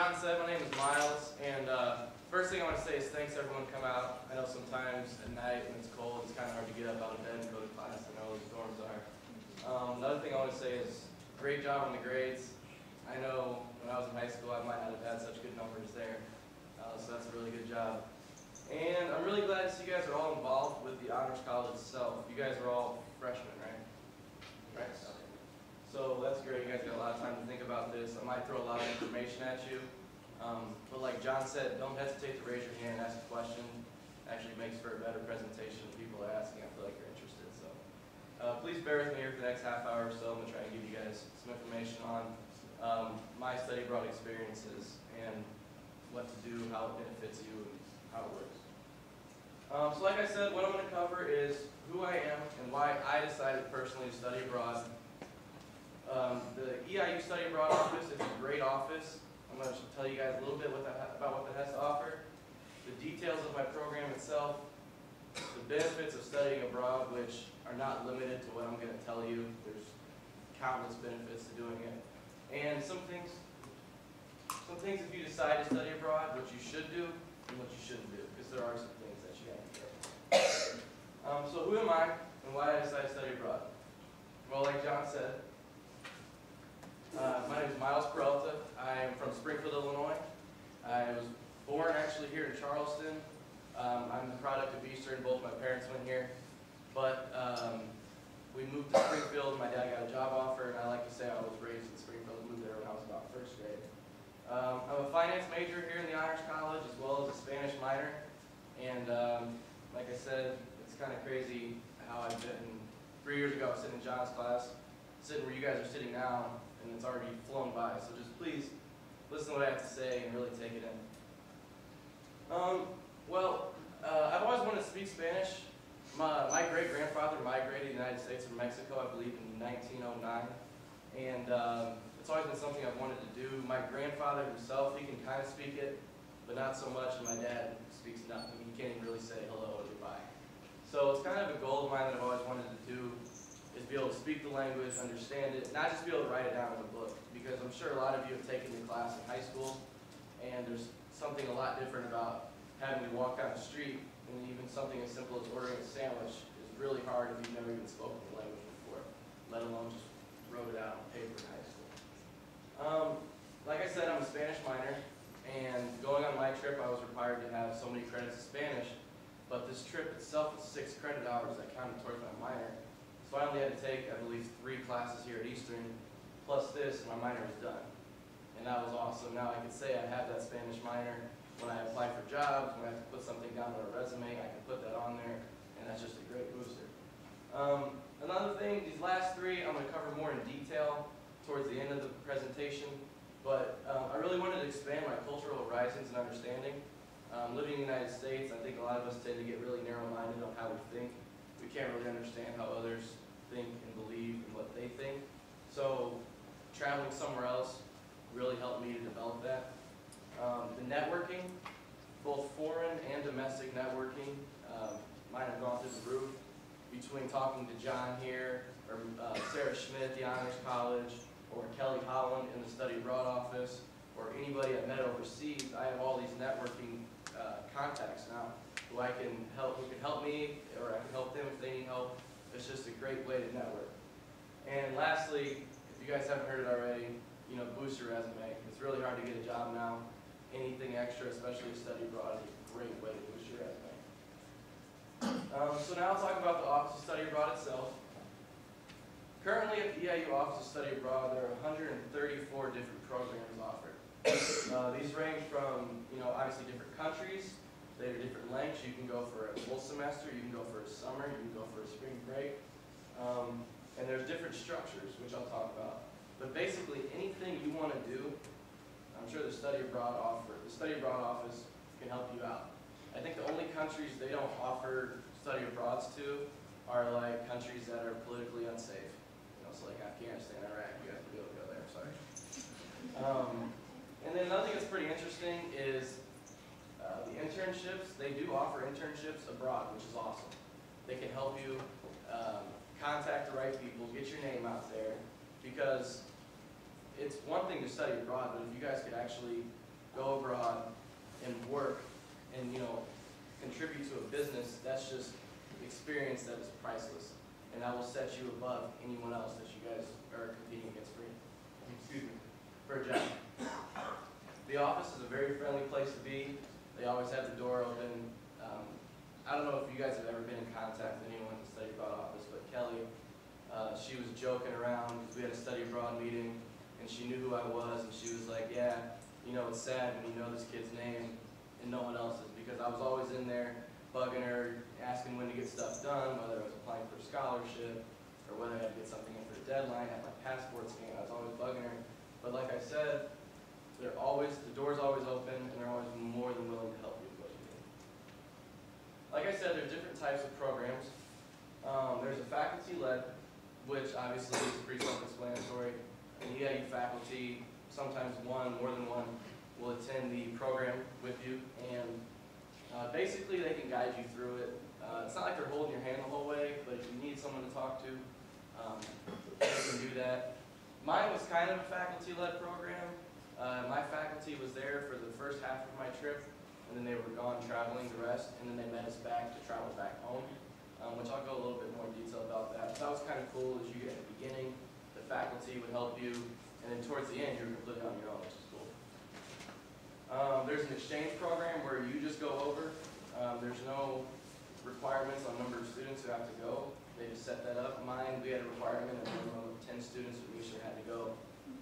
John said, my name is Miles, and first thing I want to say is thanks everyone come out. I know sometimes at night when it's cold, it's kind of hard to get up out of bed and go to class. I know those dorms are. Another thing I want to say is great job on the grades. I know when I was in high school, I might not have had such good numbers there, so that's a really good job. And I'm really glad to see you guys are all involved with the Honors College itself. You guys are all freshmen, right? Right. So that's great. You guys got a lot of time to think about this. I might throw a lot of information at you. But like John said, don't hesitate to raise your hand and ask a question. It actually makes for a better presentation if people are asking. I feel like you're interested. So please bear with me here for the next half hour or so. I'm going to try and give you guys some information on my study abroad experiences and what to do, how it benefits you, and how it works. So like I said, what I'm going to cover is who I am and why I decided personally to study abroad. The EIU Study Abroad office is a great office. I'm going to tell you guys a little bit about what that has to offer, the details of my program itself, the benefits of studying abroad, which are not limited to what I'm going to tell you. There's countless benefits to doing it. And some things if you decide to study abroad, what you should do and what you shouldn't do, because there are some things that you have to do. So who am I and why I decided to study abroad? Well, like John said, my name is Myles Peralta. I am from Springfield, Illinois. I was born actually here in Charleston. I'm the product of Eastern. Both my parents went here. But we moved to Springfield. My dad got a job offer, and I like to say I was raised in Springfield. I moved there when I was about first grade. I'm a finance major here in the Honors College, as well as a Spanish minor. And like I said, it's kind of crazy how I've been. 3 years ago, I was sitting in John's class, sitting where you guys are sitting now, and it's already flown by. So just please listen to what I have to say and really take it in. I've always wanted to speak Spanish. My great-grandfather migrated to the United States from Mexico, I believe, in 1909. And it's always been something I've wanted to do. My grandfather himself, he can kind of speak it, but not so much. And my dad speaks nothing. He can't even really say hello or goodbye. So it's kind of a goal of mine that I've always wanted to do, is be able to speak the language, understand it, not just be able to write it down in a book. Because I'm sure a lot of you have taken the class in high school, and there's something a lot different about having to walk down the street, and even something as simple as ordering a sandwich is really hard if you've never even spoken the language before, let alone just wrote it out on paper in high school. Like I said, I'm a Spanish minor, and going on my trip, I was required to have so many credits of Spanish, but this trip itself is 6 credit hours that counted towards my minor. So I only had to take, I believe, 3 classes here at Eastern, plus this, and my minor was done. And that was awesome. Now I can say I have that Spanish minor. When I apply for jobs, when I have to put something down on a resume, I can put that on there, and that's just a great booster. Another thing, these last 3, I'm going to cover more in detail towards the end of the presentation, but I really wanted to expand my cultural horizons and understanding. Living in the United States, I think a lot of us tend to get really narrow-minded on how we think. We can't really understand how others think and believe and what they think. So traveling somewhere else really helped me to develop that. The networking, both foreign and domestic networking, mine have gone through the roof. Between talking to John here, or Sarah Schmidt at the Honors College, or Kelly Holland in the Study Abroad office, or anybody I met overseas, I have all these networking contacts now who can help me, or I can help them if they need help. It's just a great way to network. And lastly, if you guys haven't heard it already, boost your resume. It's really hard to get a job now. Anything extra, especially study abroad, is a great way to boost your resume. So now I'll talk about the Office of Study Abroad itself. Currently at the EIU Office of Study Abroad, there are 134 different programs offered. These range from, obviously different countries. They are different lengths. You can go for a full semester, you can go for a summer, you can go for a spring break. And there's different structures, which I'll talk about. But basically, anything you want to do, I'm sure the Study Abroad office can help you out. I think the only countries they don't offer study abroads to are like countries that are politically unsafe. So like Afghanistan, Iraq, you have to be able to go there, sorry. And then another thing that's pretty interesting is the internships. They do offer internships abroad, which is awesome. They can help you contact the right people, get your name out there, because it's one thing to study abroad, but if you guys could actually go abroad and work and, contribute to a business, that's just experience that is priceless. And that will set you above anyone else that you guys are competing against for a job. The office is a very friendly place to be. They always have the door open. I don't know if you guys have ever been in contact with anyone in the study abroad office, but Kelly, she was joking around because we had a study abroad meeting, and she knew who I was, and she was like, yeah, it's sad when you know this kid's name and no one else's, because I was always in there bugging her, asking when to get stuff done, whether I was applying for a scholarship or whether I had to get something in for a deadline, have my passport scanned. I was always bugging her. But like I said, the door's always open, and they're always more than willing to help you with what you need. Like I said, there's different types of programs. There's a faculty-led, which obviously is pretty self-explanatory. And EIU faculty, sometimes more than one, will attend the program with you, and basically they can guide you through it. It's not like they're holding your hand the whole way, but if you need someone to talk to, they can do that. Mine was kind of a faculty-led program. My faculty was there for the first half of my trip, and then they were gone traveling the rest, and then they met us back to travel back home, which I'll go a little bit more in detail about that. But that was kind of cool, as you get at the beginning, the faculty would help you, and then towards the end, you're completely on your own, which is cool. There's an exchange program where you just go over. There's no requirements on number of students who have to go. They just set that up. Mine, we had a requirement of a minimum of 10 students who each had to go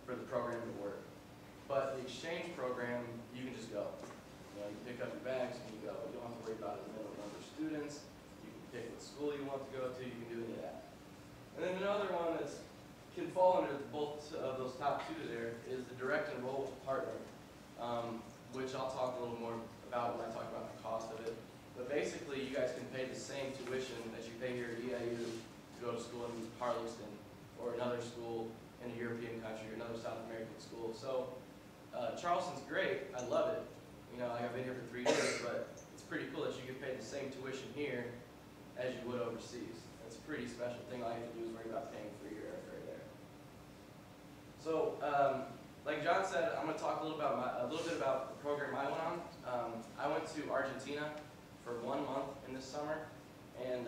for the program to work. But the exchange program, you can just go. You pick up your bags and you go. You don't have to worry about a minimum number of students. You can pick what school you want to go to. You can do any of that. And then another one that can fall under both of those top two there is the direct enroll partner, which I'll talk a little more about when I talk about the cost of it. But basically, you guys can pay the same tuition that you pay here at EIU to go to school in Harleston or another school in a European country or another South American school. So Charleston's great. I love it. I've been here for 3 years, but it's pretty cool that you get paid the same tuition here as you would overseas. It's a pretty special thing. All you have to do is worry about paying for your airfare there. So, like John said, I'm going to talk a little bit about the program I went on. I went to Argentina for 1 month in this summer, and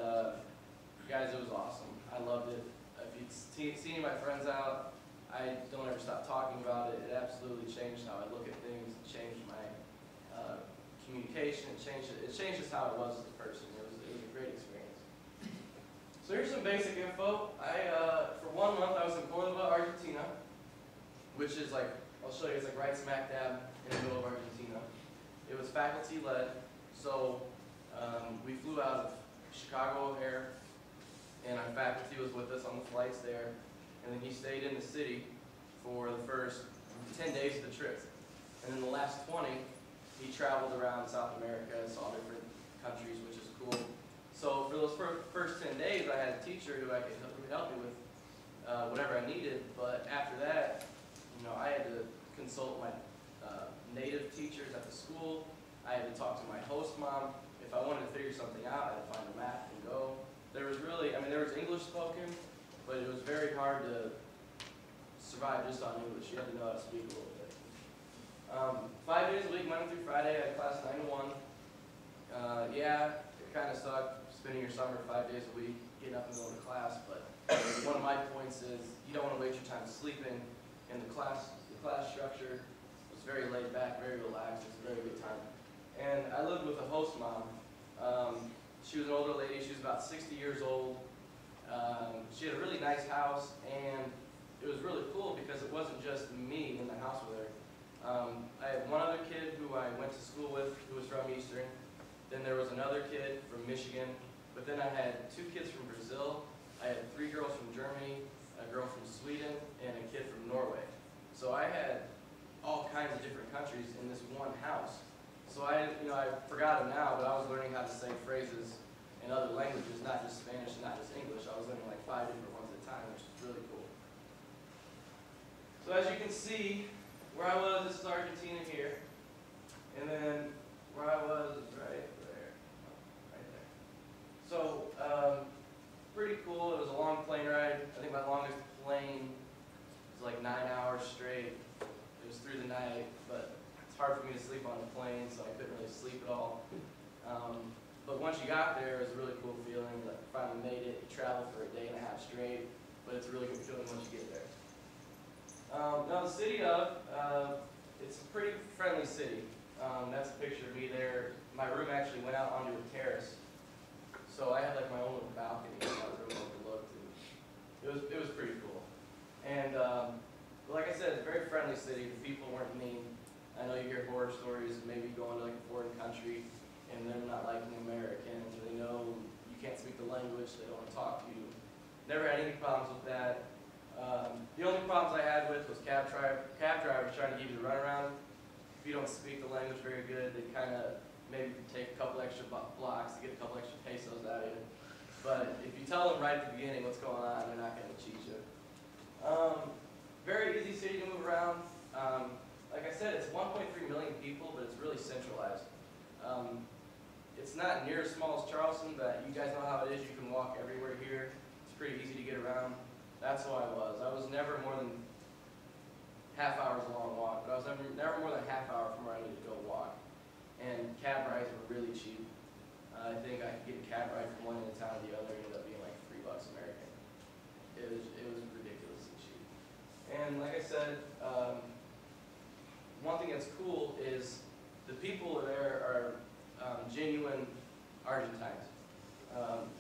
guys, it was awesome. I loved it. If you've seen my friends out, I don't ever stop talking about it. It absolutely changed how I look at things. It changed my communication. It changed just how I was as a person. It was a great experience. So here's some basic info. For 1 month, I was in Cordoba, Argentina, which is like, I'll show you, it's like right smack dab in the middle of Argentina. It was faculty-led, so we flew out of Chicago O'Hare, and our faculty was with us on the flights there, and then he stayed in the city for the first 10 days of the trip. And then the last 20, he traveled around South America, saw different countries, which is cool. So for those first 10 days, I had a teacher who could help me with whatever I needed, but after that, I had to consult my native teachers at the school. I had to talk to my host mom. If I wanted to figure something out, I had to find a map and go. There was English spoken, but it was very hard to survive just on English. You had to know how to speak a little bit. 5 days a week, Monday through Friday, I had class 9 to 1. Yeah, it kind of sucked spending your summer 5 days a week, getting up and going to class, but one of my points is you don't want to waste your time sleeping, and the class structure was very laid back, very relaxed. It was a very good time. And I lived with a host mom. She was an older lady. She was about 60 years old. She had a really nice house, and it was really cool because it wasn't just me in the house with her. I had one other kid who I went to school with who was from Eastern. Then there was another kid from Michigan. But then I had 2 kids from Brazil. I had 3 girls from Germany, a girl from Sweden, and a kid from Norway. So I had all kinds of different countries in this one house. So I forgot them now, but I was learning how to say phrases in other languages, not just Spanish and not just English. I was learning like 5 different ones at a time, which is really cool. So as you can see, where I was, this is Argentina here. And then where I was is right there. Right there. So, pretty cool. It was a long plane ride. I think my longest plane was like 9 hours straight. It was through the night, but It's hard for me to sleep on the plane, so I couldn't really sleep at all. But once you got there, it was a really cool feeling. Like you finally made it. You traveled for a day and a half straight, but it's a really good feeling once you get there. Now the city of, it's a pretty friendly city. That's a picture of me there. My room actually went out onto a terrace, so I had like my own little balcony in my room overlooked. And it was pretty cool. And like I said, it's a very friendly city. The people weren't mean. I know you hear horror stories of maybe going to like a foreign country and them not liking Americans, or they know you can't speak the language, so they don't want to talk to you. Never had any problems with that. The only problems I had with was cab drivers trying to give you the runaround. If you don't speak the language very good, they kind of maybe take a couple extra blocks to get a couple extra pesos out of you. But if you tell them right at the beginning what's going on, they're not going to cheat you. Very easy city to move around. Like I said, it's 1.3 million people, but it's really centralized. It's not near as small as Charleston, but you guys know how it is. You can walk everywhere here. It's pretty easy to get around. That's who I was. I was never more than half hour's a long walk, but I was never more than a half hour from where I needed to go walk. And cab rides were really cheap. I think I could get a cab ride from one end of town to the other. It ended up being like $3 American. It was ridiculously cheap. And like I said, one thing that's cool is the people there are genuine Argentines.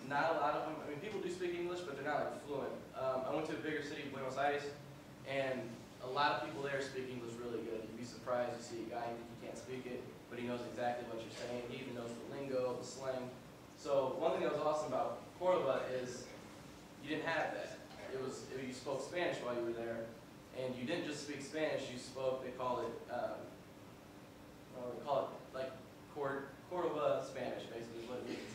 Not a lot of them. I mean, people do speak English, but they're not like fluent. I went to a bigger city, Buenos Aires, and a lot of people there speak English really good. You'd be surprised to see a guy who can't speak it, but he knows exactly what you're saying. He even knows the lingo, the slang. So one thing that was awesome about Cordoba is you didn't have that. You spoke Spanish while you were there, and you didn't just speak Spanish. You spoke. They call it like Cordoba Spanish, basically is what it means,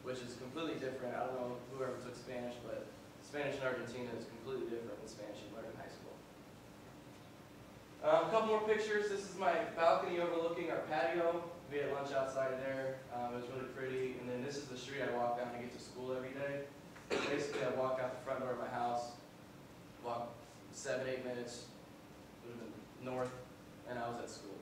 which is completely different. I don't know whoever took Spanish, but Spanish in Argentina is completely different than Spanish you learned in high school. A couple more pictures. This is my balcony overlooking our patio. We had lunch outside there. It was really pretty. And then this is the street I walk down to get to school every day. Basically, I walk out the front door of my house, walk 7-8 minutes north, and I was at school.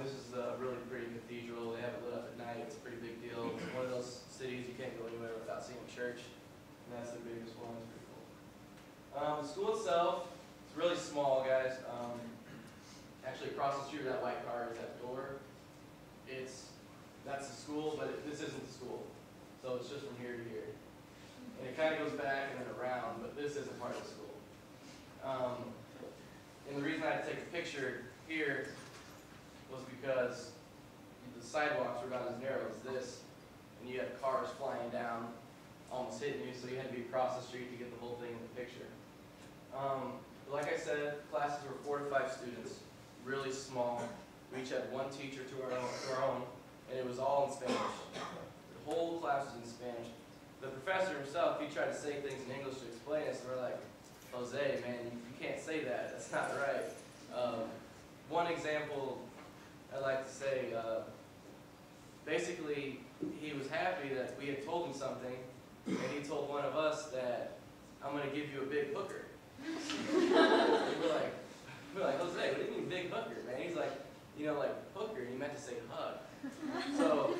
This is a really pretty cathedral. They have it lit up at night. It's a pretty big deal. It's one of those cities you can't go anywhere without seeing a church, and that's the biggest one. It's pretty cool. The school itself, it's really small, guys. Actually, across the street where that white car is, that door, that's the school, but this isn't the school. So it's just from here to here. And it kind of goes back and then around, but this isn't part of the school. And the reason I had to take a picture here was because the sidewalks were about as narrow as this, and you had cars flying down, almost hitting you, so you had to be across the street to get the whole thing in the picture. Like I said, classes were 4 to 5 students, really small. We each had one teacher to our own, and it was all in Spanish. The whole class was in Spanish. The professor himself, he tried to say things in English to explain it, so we're like, Jose, man, you can't say that. That's not right. One example I'd like to say, basically, he was happy that we had told him something, and he told one of us that, I'm going to give you a big hooker. we're like, Jose, what do you mean big hooker, man? He's like, like hooker, and he meant to say hug. So,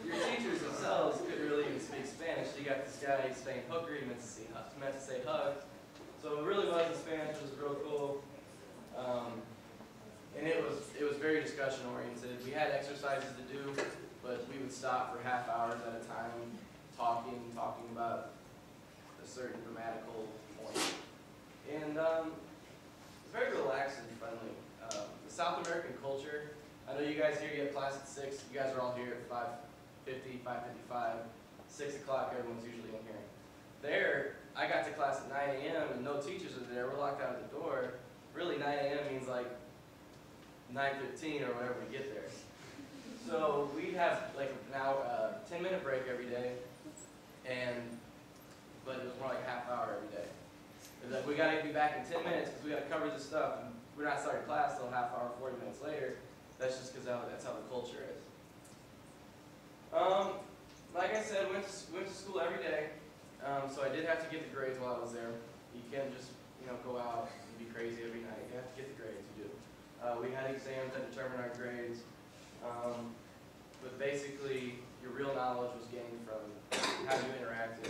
your teachers themselves couldn't really even speak Spanish. You got this guy saying hooker, he meant to say hug. So it really was in Spanish. It was real cool. And it was very discussion oriented. We had exercises to do, but we would stop for half hours at a time, talking about a certain grammatical point. And it's very relaxed and friendly. The South American culture, I know you guys here, you have class at 6. You guys are all here at 5:50, 5:55. 6 o'clock, everyone's usually in here. There, I got to class at 9 a.m. and no teachers are there. We're locked out of the door. Really, 9 a.m. means like 9:15 or whenever we get there. So we'd have like now a 10-minute break every day, but it was more like a half hour every day. It was like, we got to be back in 10 minutes because we got to cover this stuff. And we're not starting class till a half hour, 40 minutes later. That's just because that's how the culture is. Like I said, went to school every day. So I did have to get the grades while I was there. You can't just go out and be crazy every night. You have to get the grades. You do. We had exams that determined our grades. But basically, your real knowledge was gained from how you interacted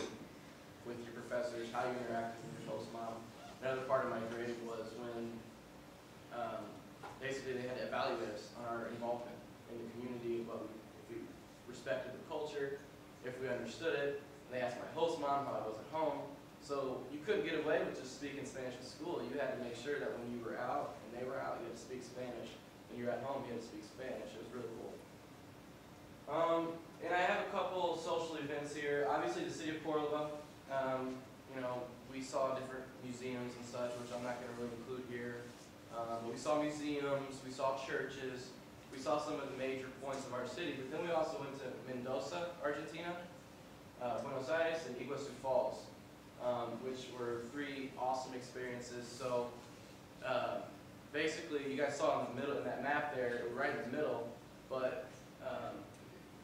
with your professors, how you interacted with your host mom. Another part of my grade was when basically they had to evaluate us on our involvement in the community, if we respected the culture, if we understood it. And they asked my host mom how I was at home. So you couldn't get away with just speaking Spanish at school. You had to make sure that when you were out and they were out, you had to speak Spanish. When you were at home, you had to speak Spanish. It was really cool. And I have a couple social events here. Obviously, the city of Cordoba. We saw different museums and such, which I'm not going to really include here. But we saw museums, we saw churches, we saw some of the major points of our city. But then we also went to Mendoza, Argentina, Buenos Aires, and Iguazu Falls, which were 3 awesome experiences. So basically, you guys saw in the middle in that map there, right in the middle, but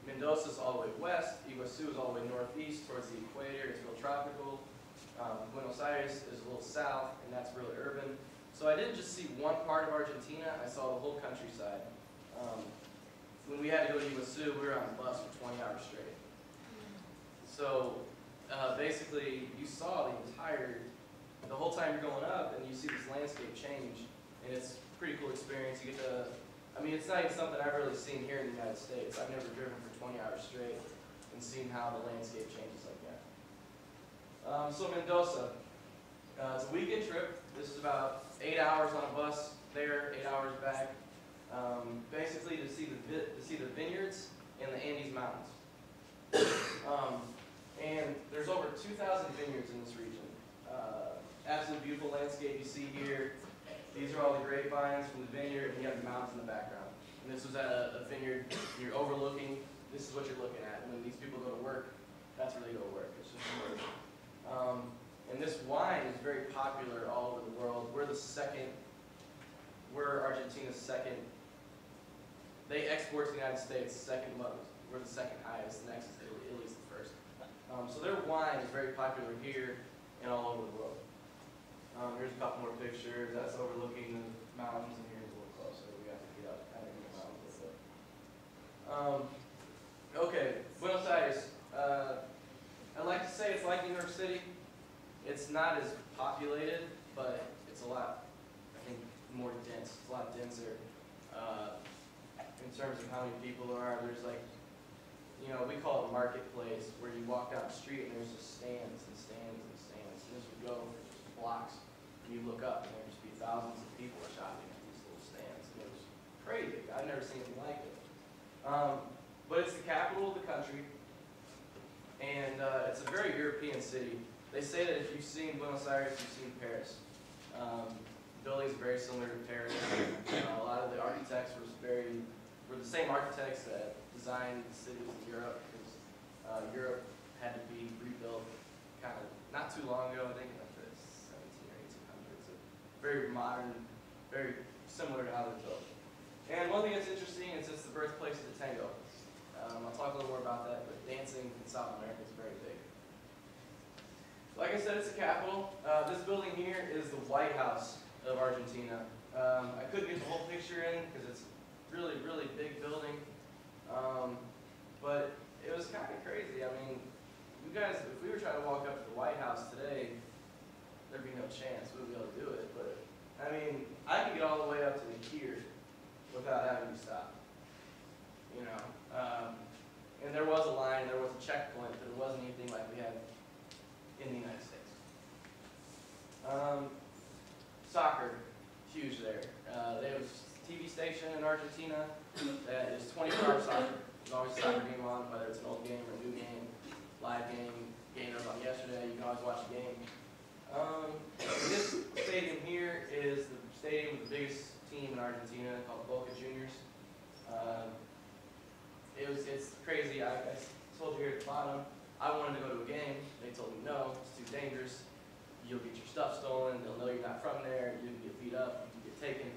Mendoza's all the way west, Iguazu is all the way northeast towards the equator. It's real tropical. Buenos Aires is a little south, and that's really urban. So I didn't just see one part of Argentina, I saw the whole countryside. When we had to go to Iguazu, we were on a bus for 20 hours straight. So basically, you saw the whole time you're going up, and you see this landscape change, and it's a pretty cool experience. You get to, it's not even something I've really seen here in the United States. I've never driven for 20 hours straight and seen how the landscape changes like that. So Mendoza, it's a weekend trip. This is about 8 hours on a bus there, 8 hours back. Basically to see the vineyards in the Andes Mountains. And there's over 2,000 vineyards in this region. Absolutely beautiful landscape you see here. These are all the grapevines from the vineyard, and you have the mountains in the background. And this was at a vineyard you're overlooking. This is what you're looking at. When these people go to work, that's where they go to work. It's just work. And this wine is very popular all over the world. We're Argentina's second. They export to the United States second most. We're the second highest. The next is Italy. Italy's the first. So their wine is very popular here and all over the world. Here's a couple more pictures. That's overlooking the mountains, and here's a little closer. We have to get up kind of in the mountains a little bit. Okay, Buenos Aires. I like to say it's like New York City. It's not as populated, but it's a lot, I think, more dense. It's a lot denser in terms of how many people there are. There's we call it a marketplace, where you walk down the street and there's just stands and stands and stands. And this would go for just blocks. And you look up and there'd just be thousands of people shopping at these little stands. And it was crazy. I've never seen anything like it. But it's the capital of the country. And it's a very European city. They say that if you've seen Buenos Aires, you've seen Paris. Buildings are very similar to Paris. A lot of the architects were the same architects that designed the cities in Europe, because Europe had to be rebuilt kind of not too long ago, I think in the 17 or 1800s. So very modern, very similar to how they're built. And one thing that's interesting is it's the birthplace of the tango. I'll talk a little more about that, but dancing in South America is very big. Like I said, it's the capital. This building here is the White House of Argentina. I couldn't get the whole picture in because it's really, really big building. But it was kind of crazy. You guys, if we were trying to walk up to the White House today, there'd be no chance we would be able to do it. But, I could get all the way up to here without having to stop. And there was a line, there was a checkpoint, but it wasn't anything like we have in the United States. Soccer, huge there. They have a TV station in Argentina that is 24-hour soccer. There's always a soccer game on, whether it's an old game or a new game, live game that was on yesterday, you can always watch the game. This stadium here is the stadium with the biggest team in Argentina called Boca Juniors. It's crazy. I told you here at the bottom, I wanted to go to a game. They told me no, it's too dangerous. You'll get your stuff stolen. They'll know you're not from there. You can get beat up. You can get taken.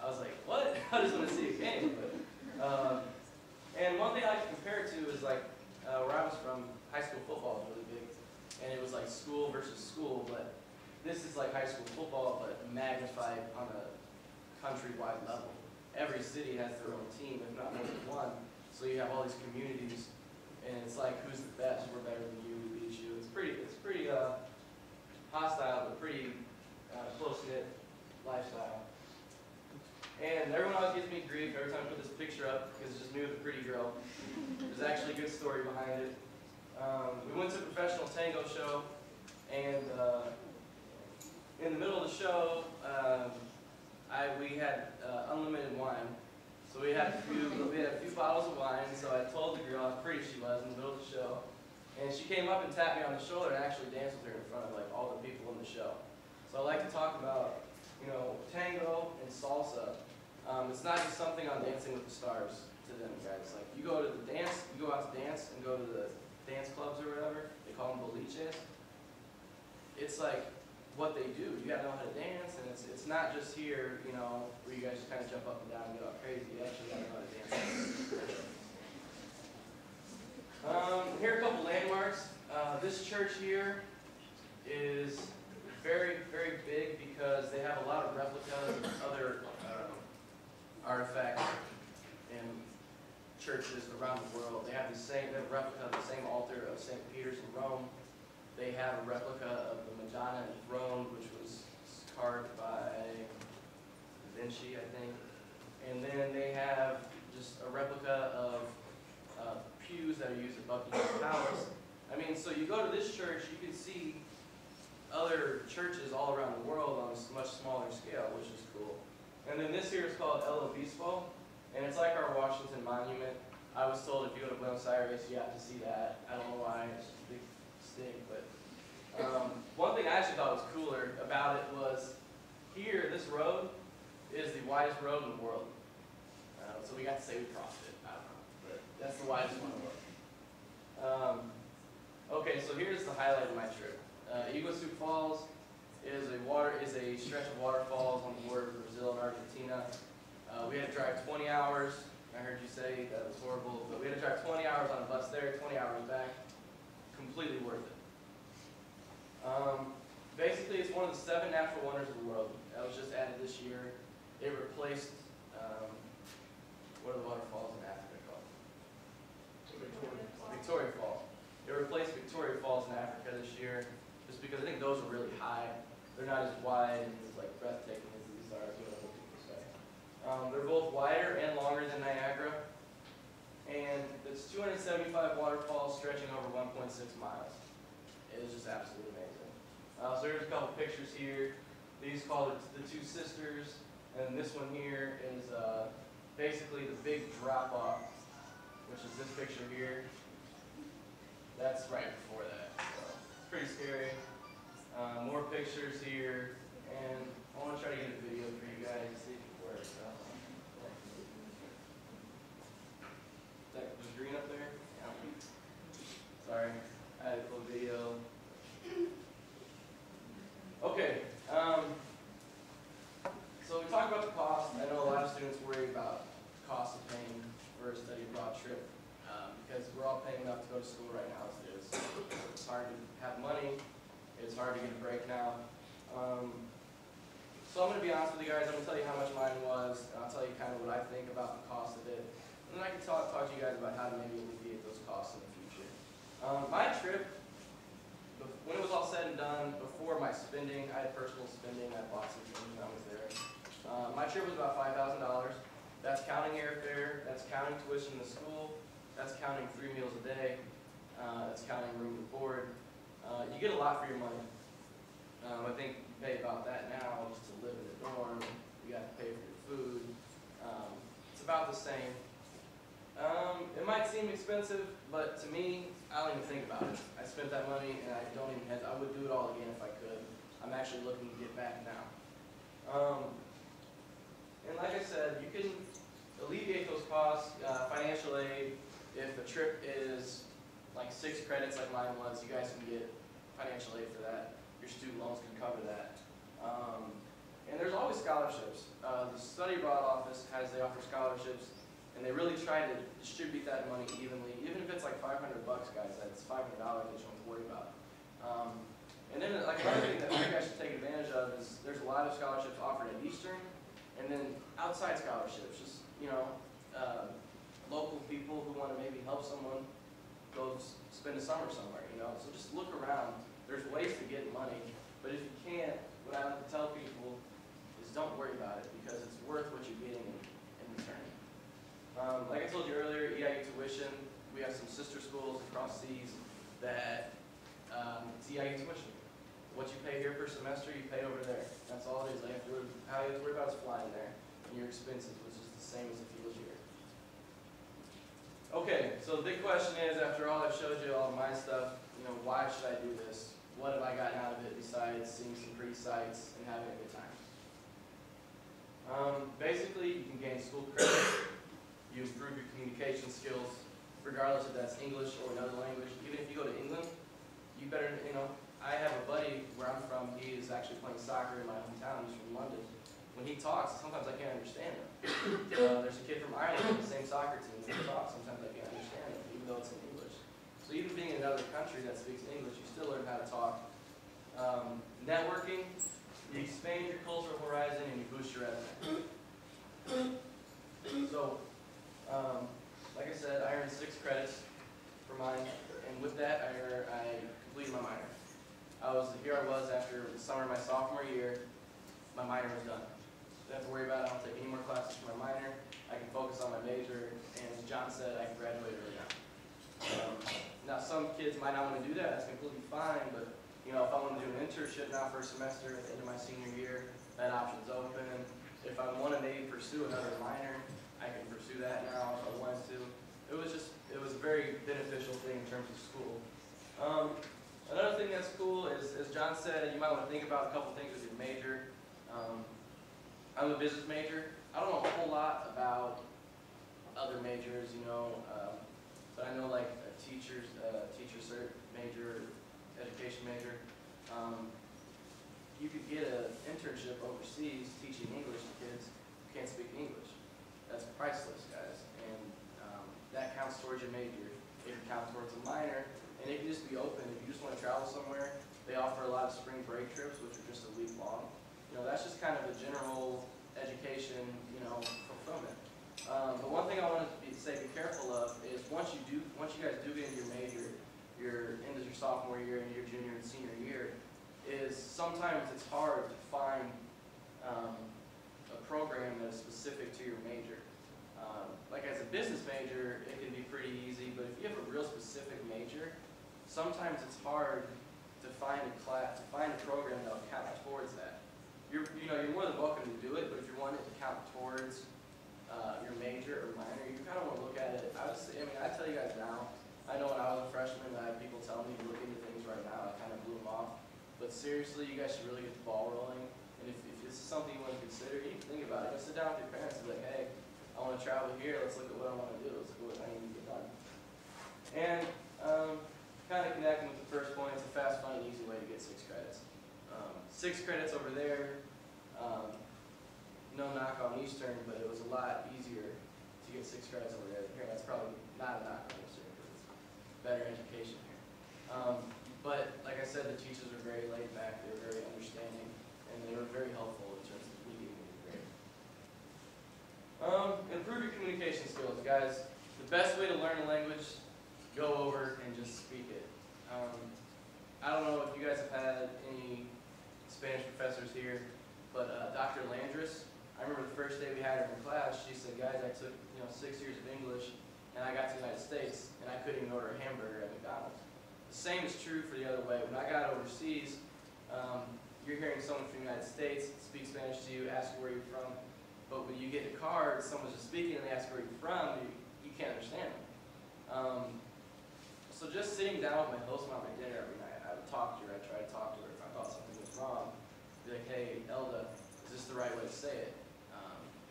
I was like, what? I just want to see a game. And one thing I like to compare it to is where I was from, high school football was really big. And it was like school versus school, but this is like high school football, but magnified on a countrywide level. Every city has their own team, if not more than one. So you have all these communities, and it's like, who's the best? We're better than you, we beat you. It's pretty hostile, but pretty close-knit lifestyle. And everyone always gives me grief every time I put this picture up because it's just me with a pretty girl. There's actually a good story behind it. We went to a professional tango show, and in the middle of the show, we had unlimited wine. So we had a few bottles of wine, so I told the girl how pretty she was in the middle of the show. And she came up and tapped me on the shoulder and actually danced with her in front of like all the people in the show. So I like to talk about, tango and salsa. It's not just something on Dancing with the Stars to them guys. Like you go to the dance, you go out to dance and go to the dance clubs or whatever, they call them boliches. It's like what they do. You gotta know how to dance, and it's not just here, where you guys just kind of jump up and down and get all crazy. You actually gotta know how to dance. Here are a couple landmarks. This church here is very, very big because they have a lot of replicas of other artifacts in churches around the world. They have a replica of the same altar of St. Peter's in Rome. They have a replica of the Madonna in Rome, which was carved by Da Vinci, I think. And then they have just a replica of pews that are used at Buckingham Palace. I mean, so you go to this church, you can see other churches all around the world on a much smaller scale, which is cool. And then this here is called El Obispo, and it's like our Washington Monument. I was told if you go to Buenos Aires, you have to see that. I don't know why, it's just a big stick, but one thing I actually thought was cooler about it was here, this road is the widest road in the world. So we got to say we crossed it. I don't know, but that's the widest one in the world. Okay, so here's the highlight of my trip. Iguazu Falls is a stretch of waterfalls on the border of Brazil and Argentina. We had to drive 20 hours. I heard you say that was horrible, but we had to drive 20 hours on a bus there, 20 hours back. Completely worth it. Basically, it's one of the 7 natural wonders of the world. That was just added this year. It replaced, what are the waterfalls in Africa called? Victoria Falls. It replaced Victoria Falls in Africa this year, just because I think those are really high. They're not as wide and as breathtaking as these are, what people say. They're both wider and longer than Niagara, and it's 275 waterfalls stretching over 1.6 miles. It is just absolutely amazing. So here's a couple pictures here. These called the Two Sisters, and this one here is basically the big drop-off, which is this picture here. That's right before that. So it's pretty scary. More pictures here, and I want to try to get a video for you guys to see if it works. Is that was green up there? Yeah. Sorry, I had a cool video. Okay, so we talked about the cost. I know a lot of students worry about the cost of paying for a study abroad trip because we're all paying enough to go to school right now as it is. It's hard to have money. It's hard to get a break now. So I'm going to be honest with you guys. I'm going to tell you how much mine was, and I'll tell you kind of what I think about the cost of it. And then I can talk to you guys about how to maybe alleviate those costs in the future. My trip, when it was all said and done, before my spending, I had personal spending, I bought some things when I was there. My trip was about $5,000. That's counting airfare, that's counting tuition in the school, that's counting 3 meals a day, that's counting room and board. You get a lot for your money. I think you pay about that now just to live in the dorm. You got to pay for your food. It's about the same. It might seem expensive, but to me, I don't even think about it. I spent that money, and I don't even I would do it all again if I could. I'm actually looking to get back now. And like I said, you can alleviate those costs. Financial aid, if the trip is like 6 credits like mine was, you guys can get financial aid for that. Your student loans can cover that. And there's always scholarships. The study abroad office they offer scholarships, and they really try to distribute that money evenly. Even if it's like $500, guys, that's $500 that you don't have to worry about. And then like another thing that you guys should take advantage of is there's a lot of scholarships offered at Eastern, And then outside scholarships, just, local people who want to maybe help someone go spend a summer somewhere, So just look around. There's ways to get money, but if you can't, what I like to tell people is don't worry about it because it's worth what you're getting in return. Like I told you earlier, EIU tuition, we have some sister schools across seas that it's EIU tuition. What you pay here per semester, you pay over there. That's all it is. All you have to worry about is flying there, and your expenses was just the same as if you was here. Okay, so the big question is, after all I've showed you all of my stuff, why should I do this? What have I gotten out of it besides seeing some pretty sights and having a good time? Basically, you can gain school credit. You improve your communication skills, regardless if that's English or another language. Even if you go to England, you better, I have a buddy where I'm from, he is actually playing soccer in my hometown, he's from London. When he talks, sometimes I can't understand him. There's a kid from Ireland on the same soccer team. When he talks, sometimes I can't understand him, even though it's in English. So even being in another country that speaks English, you still learn how to talk. Networking, you expand your cultural horizon and you boost your resume. So, like I said, I earned 6 credits for mine, and with that, I completed my minor. Here I was after the summer of my sophomore year, my minor was done. Don't have to worry about it, I don't take any more classes for my minor, I can focus on my major, and as John said, I can graduate early now. Now some kids might not want to do that, that's completely fine, but if I want to do an internship now for a semester at the end of my senior year, that option's open. If I want to maybe pursue another minor, I can pursue that now if I wanted to. It was a very beneficial thing in terms of school. Another thing that's cool is, as John said, you might want to think about a couple things with your major. I'm a business major. I don't know a whole lot about other majors, but I know like a teacher cert major, education major. You could get an internship overseas teaching English to kids who can't speak English. That's priceless, guys, and that counts towards your major. It can count towards a minor, and it can just be open. If you just want to travel somewhere, they offer a lot of spring break trips, which are just a week long. That's just kind of a general education, fulfillment. But one thing I want to say, be careful of is once you guys do get into your major, your end of your sophomore year and your junior and senior year, is sometimes it's hard to find a program that is specific to your major. Like as a business major, it can be pretty easy, but if you have a real specific major, sometimes it's hard to find a program that will count towards that. You're more than welcome to do it, but if you want it to count towards your major or minor, you kind of want to look at it. I tell you guys now, I know when I was a freshman, I had people tell me to look into things right now. I kind of blew them off. But seriously, you guys should really get the ball rolling. And if this is something you want to consider, you can think about it. You sit down with your parents and be like, hey, I want to travel here. Let's look at what I want to do. Let's look at what I need to get done. And kind of connecting with the first point, it's a fast, fun, and easy way to get 6 credits. 6 credits over there. No knock on Eastern, but it was a lot easier to get 6 credits over there. Here, that's probably not a knock on Eastern because it's better education here. But like I said, the teachers were very laid back. They were very understanding, and they were very helpful in terms of me getting a grade. Improve your communication skills, guys. The best way to learn a language, go over and just speak it. I don't know if you guys have had any Spanish professors here, but Dr. Landris, I remember the first day we had her in class, she said, guys, I took 6 years of English, and I got to the United States, and I couldn't even order a hamburger at McDonald's. The same is true for the other way. When I got overseas, you're hearing someone from the United States speak Spanish to you, ask where you're from, but when you get a card, someone's just speaking and they ask where you're from, you can't understand them. So just sitting down with my host mom at dinner every night, I would talk to her, I'd try to talk to her if I thought something was wrong. Be like, hey, Elda, is this the right way to say it?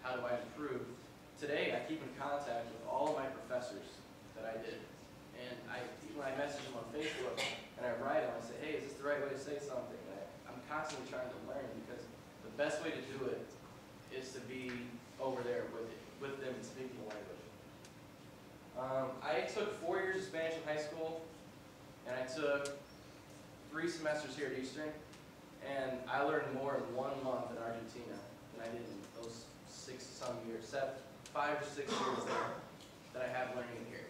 How do I improve? Today, I keep in contact with all of my professors that I did. And when I message them on Facebook and I write them, I say, hey, is this the right way to say something? And I'm constantly trying to learn because the best way to do it is to be over there with them and speaking the language. I took 4 years of Spanish in high school, and I took 3 semesters here at Eastern, and I learned more in 1 month in Argentina than I did in those some years, 5 or 6 years there that I have learning here.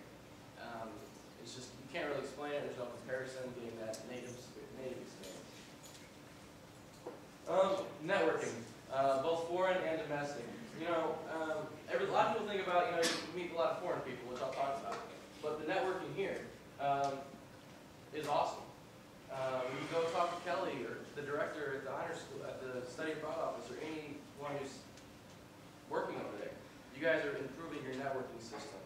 It's just, you can't really explain it. There's no comparison getting that native experience. Networking, both foreign and domestic. You know, a lot of people think about, you know, you meet a lot of foreign people, which I'll talk about. But the networking here is awesome. When you go talk to Kelly or the director at the honor school, at the study abroad office, or anyone who's working over there, you guys are improving your networking system.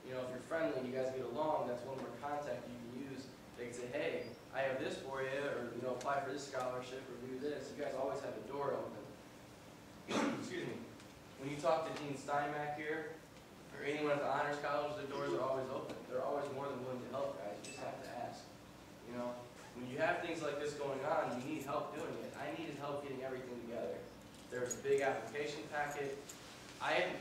You know, if you're friendly and you guys get along, that's one more contact you can use. They can say, hey, I have this for you, or, you know, apply for this scholarship, or do this. You guys always have a door open. Excuse me. When you talk to Dean Steinmack here, or anyone at the Honors College, the doors are always open. They're always more than willing to help, guys. You just have to ask. You know, when you have things like this going on, you need help doing it. I needed help getting everything together. There was a big application packet.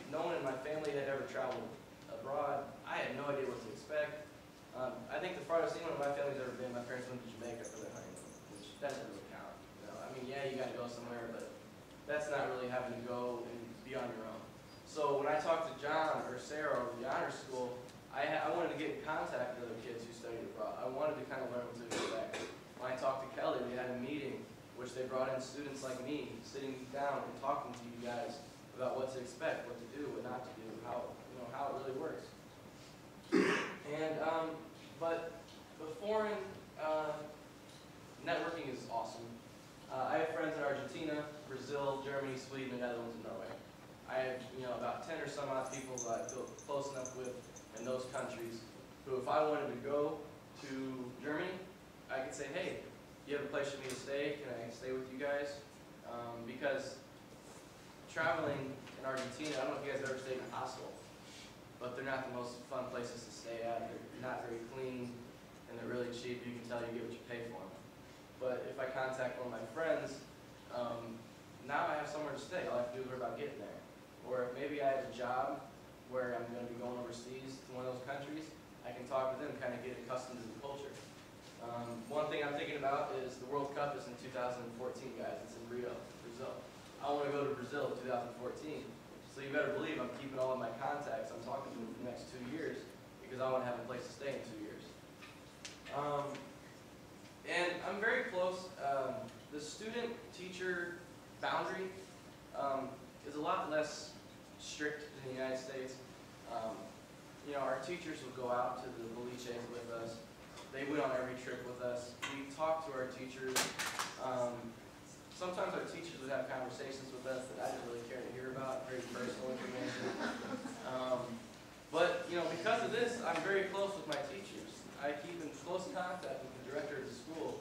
No one in my family had ever traveled abroad. I had no idea what to expect. I think the farthest anyone in my family's ever been, my parents went to Jamaica for their honeymoon, which doesn't really count. You know, I mean, yeah, you got to go somewhere, but that's not really having to go and be on your own. So when I talked to John or Sarah over the honors school, I wanted to get in contact with other kids who studied abroad. I wanted to kind of learn what to expect. When I talked to Kelly, we had a meeting which they brought in students like me, sitting down and talking to you guys about what to expect, what to do, what not to do, how it really works. And but the foreign networking is awesome. I have friends in Argentina, Brazil, Germany, Sweden, the Netherlands, and Norway. I have, you know, about 10 or some odd people that I feel close enough with in those countries who, if I wanted to go to Germany, I could say, hey, you have a place for me to stay? Can I stay with you guys? Because traveling in Argentina, I don't know if you guys have ever stayed in a hostel, but they're not the most fun places to stay at. They're not very clean, and they're really cheap. You can tell you get what you pay for them. But if I contact one of my friends, now I have somewhere to stay. All I have to do is worry about getting there. Or if maybe I have a job where I'm going to be going overseas to one of those countries, I can talk to them, kind of get accustomed to the culture. One thing I'm thinking about is the World Cup is in 2014, guys. It's in Rio, Brazil. I want to go to Brazil in 2014. So you better believe I'm keeping all of my contacts. I'm talking to them for the next 2 years because I want to have a place to stay in 2 years. And I'm very close. The student-teacher boundary is a lot less strict in the United States. You know, our teachers will go out to the boliches with us. They went on every trip with us. We talked to our teachers. Sometimes our teachers would have conversations with us that I didn't really care to hear about, very personal information. But, you know, because of this, I'm very close with my teachers. I keep in close contact with the director of the school.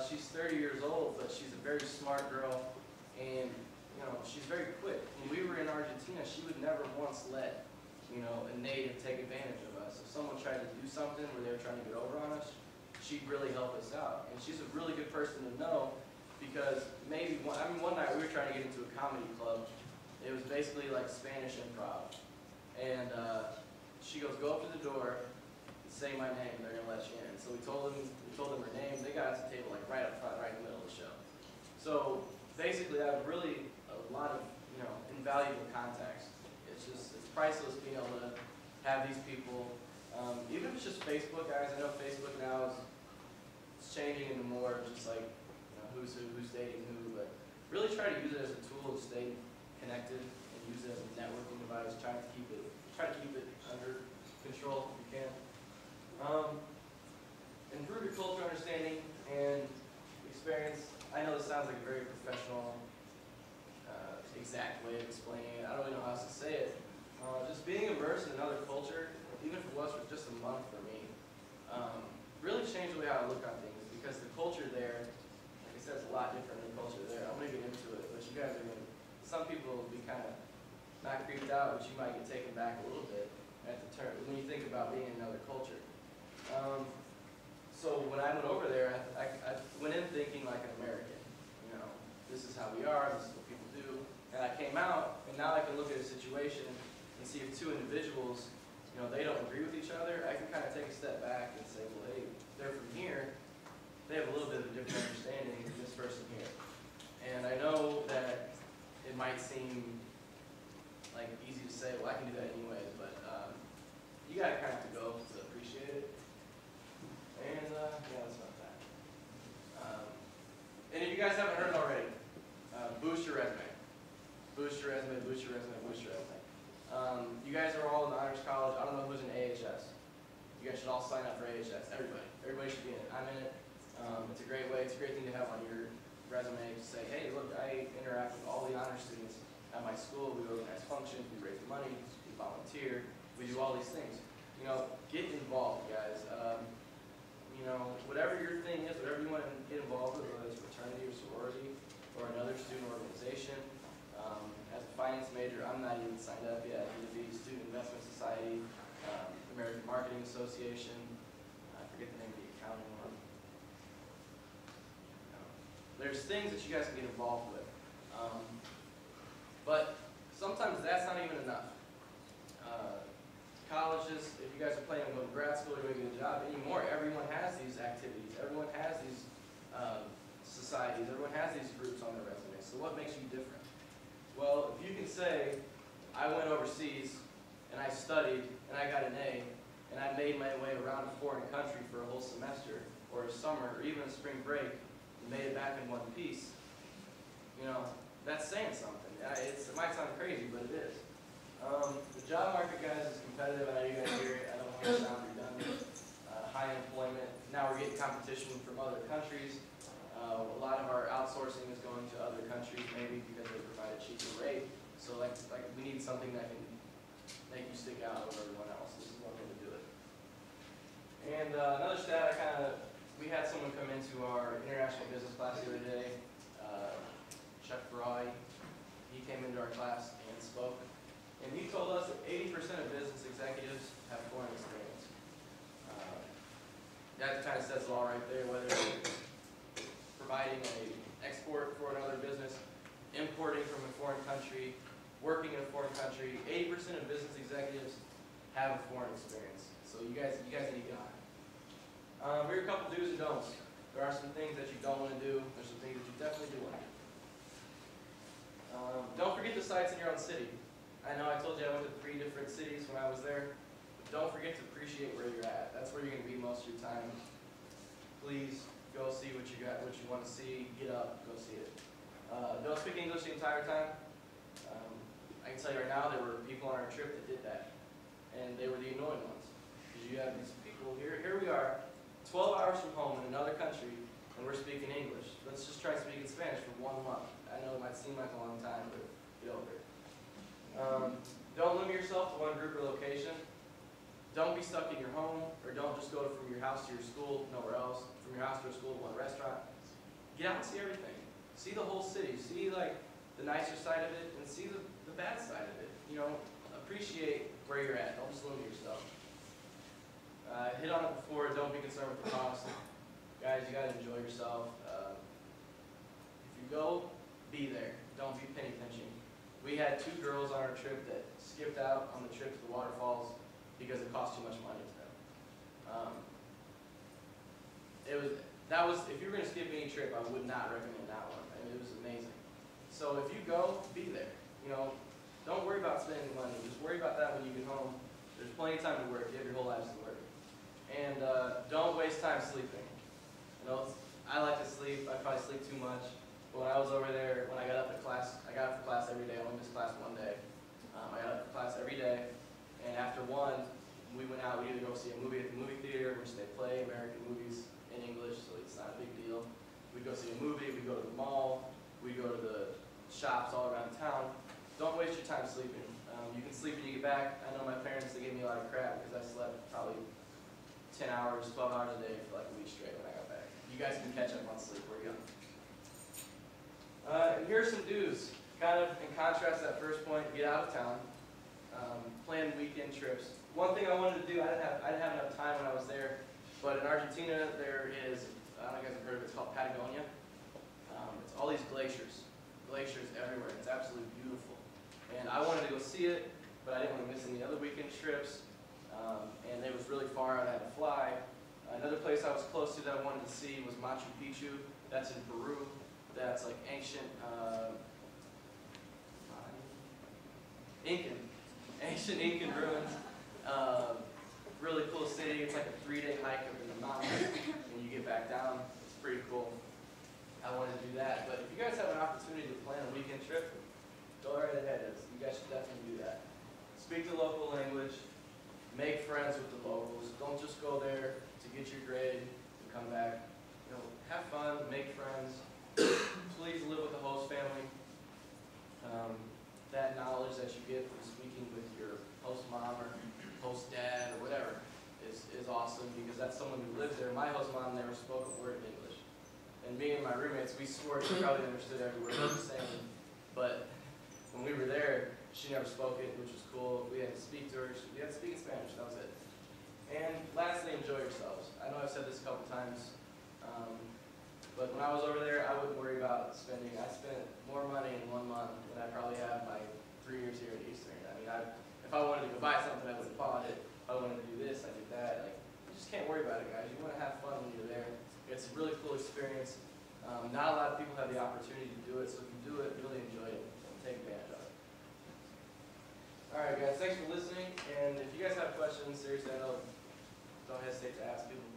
She's 30 years old, but she's a very smart girl, and, you know, she's very quick. When we were in Argentina, she would never once let, you know, a native take advantage of us. If someone tried to do something where they were trying to get over on us, she'd really help us out. And she's a really good person to know because one night we were trying to get into a comedy club. It was basically like Spanish improv. And she goes, go up to the door, say my name, and they're going to let you in. So we told them her name. They got us a table like right up front, right in the middle of the show. So basically I have really a lot of, you know, invaluable contacts. It's priceless being able to have these people. Even if it's just Facebook, guys. I know Facebook now is changing into more just like, you know, who's dating who, but really try to use it as a tool to stay connected and use it as a networking device. Try to keep it under control if you can. Improve your cultural understanding and experience. I know this sounds like a very professional, exact way of explaining it. I don't really know how else to say it. Just being immersed in another culture, even if it was for just a month for me, really changed the way I look on things because the culture there, like I said, is a lot different than the culture there. I'm going to get into it, but you guys are going to, some people will be kind of not creeped out, but you might get taken back a little bit at the turn when you think about being in another culture. So when I went over there, I went in thinking like an American. You know, this is how we are, this is what people do. And I came out, and now I can look at a situation and see if two individuals, you know, they don't agree with each other, I can kind of take a step back and say, well, hey, they're from here. They have a little bit of a different understanding than this person here. And I know that it might seem Boost your resume, boost your resume, boost your resume. You guys are all in the Honors College. I don't know who's in AHS. You guys should all sign up for AHS. Everybody. Everybody should be in it. I'm in it. It's a great way. It's a great thing to have on your resume to say, hey, look, I interact with all the honor students at my school. We organize functions. We raise money. We volunteer. We do all these things. You know, get involved, guys. You know, whatever your thing is, whatever you want to get involved with, whether it's fraternity or sorority or another student organization. As a finance major, I'm not even signed up yet. The Student Investment Society, American Marketing Association. I forget the name of the accounting one. There's things that you guys can get involved with. But sometimes that's not even enough. Colleges, if you guys are planning on going to grad school or doing a job anymore, everyone has these activities. Everyone has these societies. Everyone has these groups on their resume. So what makes you different? Well, if you can say, I went overseas and I studied and I got an A and I made my way around a foreign country for a whole semester or a summer or even a spring break and made it back in one piece, you know, that's saying something. It might sound crazy, but it is. The job market, guys, is competitive. I know you guys hear it. I don't want to sound redundant. High unemployment. Now we're getting competition from other countries. A lot of our outsourcing is going to other countries, maybe because they provide a cheaper rate. So, like we need something that can make you stick out over everyone else. This is one way to do it. And another stat, we had someone come into our international business class the other day. Chuck Ferrari. He came into our class and spoke. And he told us that 80% of business executives have foreign experience. That kind of says it all right there, whether it's providing an export for another business, importing from a foreign country, working in a foreign country. 80% of business executives have a foreign experience. So you guys need to get on it. Here are a couple do's and don'ts. There are some things that you don't want to do. There's some things that you definitely do want to do. Don't forget the sites in your own city. I know I told you I went to 3 different cities when I was there. But don't forget to appreciate where you're at. That's where you're going to be most of your time. Please go see what you got, what you want to see. Get up, go see it. Don't speak English the entire time. I can tell you right now, there were people on our trip that did that. And they were the annoying ones. Because you have these people here we are, 12 hours from home in another country, and we're speaking English. Let's just try speaking Spanish for 1 month. I know it might seem like a long time, but get over it. Don't limit yourself to one group or location. Don't be stuck in your home, or don't just go from your house to your school, nowhere else. From your house to your school to one restaurant. Get out and see everything. See the whole city. See like the nicer side of it, and see the bad side of it. You know, appreciate where you're at. Don't just limit yourself. Hit on it before. Don't be concerned with the cost. Guys, you gotta enjoy yourself. If you go, be there. Don't be penny pinching. We had 2 girls on our trip that skipped out on the trip to the waterfalls because it cost too much money to them. If you were going to skip any trip, I would not recommend that one. I mean, it was amazing. So if you go, be there. You know, don't worry about spending money. Just worry about that when you get home. There's plenty of time to work. You have your whole lives to work. And don't waste time sleeping. You know, I like to sleep. I probably sleep too much. But when I was over there, when I got up for class every day. I only missed class 1 day. I got up for class every day. And after 1, we went out. We either go see a movie at the movie theater, which they play American movies in English, so it's not a big deal. We'd go see a movie. We'd go to the mall. We'd go to the shops all around town. Don't waste your time sleeping. You can sleep when you get back. I know my parents, they gave me a lot of crap because I slept probably 10 hours, 12 hours a day for like a week straight when I got back. You guys can catch up on sleep. We're young. And here are some do's. Kind of in contrast to that first point, get out of town. Plan weekend trips. One thing I wanted to do, I didn't have enough time when I was there, but in Argentina there is, I don't know if you guys have heard of it, it's called Patagonia. It's all these glaciers everywhere. It's absolutely beautiful. And I wanted to go see it, but I didn't want to miss any other weekend trips. And it was really far out, I had to fly. Another place I was close to that I wanted to see was Machu Picchu. That's in Peru. That's like ancient Incan ruins. Really cool city. It's like a 3-day hike up in the mountains, and you get back down. It's pretty cool. I wanted to do that. But if you guys have an opportunity to plan a weekend trip, go right speak the local language, make friends with the locals. Don't just go there to get your grade and come back. You know, have fun, make friends. Please live with the host family. That knowledge that you get from speaking with your host mom or host dad or whatever is awesome, because that's someone who lives there. My host mom never spoke a word of English. And me and my roommates, we swore she probably understood every word we were saying. But when we were there, she never spoke it, which was cool. We had to speak to her. We had to speak in Spanish. That was it. And lastly, enjoy yourselves. I know I've said this a couple times, but when I was over there, I wouldn't worry about spending. I spent more money in 1 month than I probably have my 3 years here at Eastern. I mean, if I wanted to go buy something, I would have bought it. If I wanted to do this, I did that. Like, you just can't worry about it, guys. You want to have fun when you're there. It's a really cool experience. Not a lot of people have the opportunity to do it, so if you do it, really enjoy it and take advantage of it. All right, guys, thanks for listening. And if you guys have questions, seriously, don't hesitate to ask people.